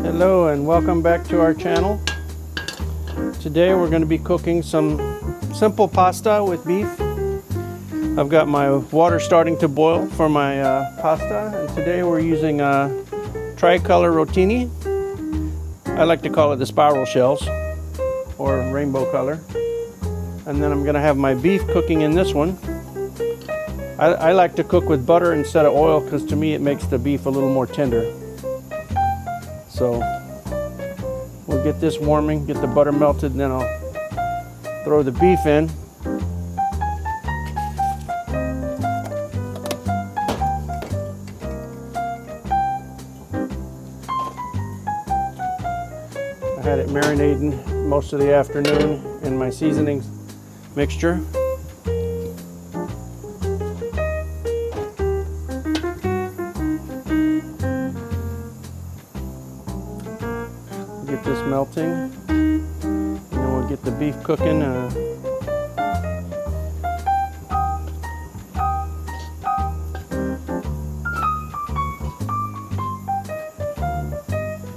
Hello and welcome back to our channel. Today we're going to be cooking some simple pasta with beef. I've got my water starting to boil for my pasta, and today we're using tricolor rotini. I like to call it the spiral shells or rainbow color. And then I'm going to have my beef cooking in this one. I like to cook with butter instead of oil because to me it makes the beef a little more tender. So we'll get this warming, get the butter melted, and then I'll throw the beef in. I had it marinating most of the afternoon in my seasoning mixture. Get this melting, and then we'll get the beef cooking.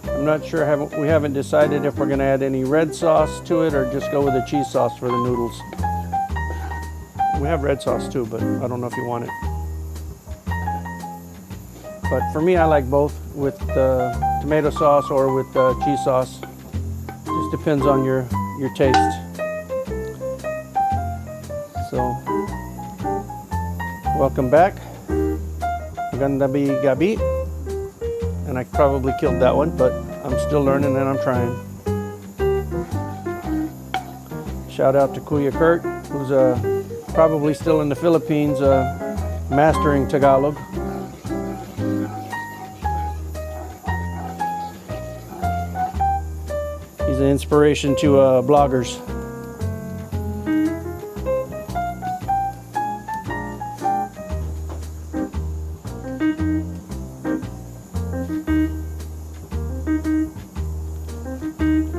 I'm not sure, we haven't decided if we're going to add any red sauce to it or just go with a cheese sauce for the noodles. We have red sauce too, but I don't know if you want it. But for me, I like both with tomato sauce or with cheese sauce. Just depends on your taste. So, welcome back. Ganda bi gabi. And I probably killed that one, but I'm still learning and I'm trying. Shout out to Kuya Kurt, who's probably still in the Philippines mastering Tagalog. He's an inspiration to bloggers.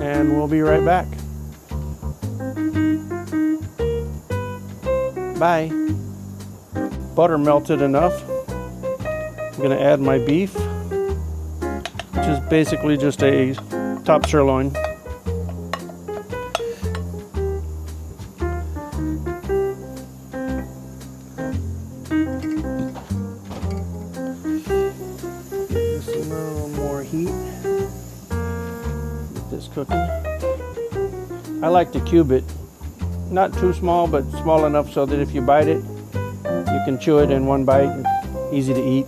And we'll be right back. Bye. Butter melted enough. I'm going to add my beef, which is basically just a top sirloin. Just a little more heat. Get this cooking. I like to cube it. Not too small, but small enough so that if you bite it, you can chew it in one bite. It's easy to eat.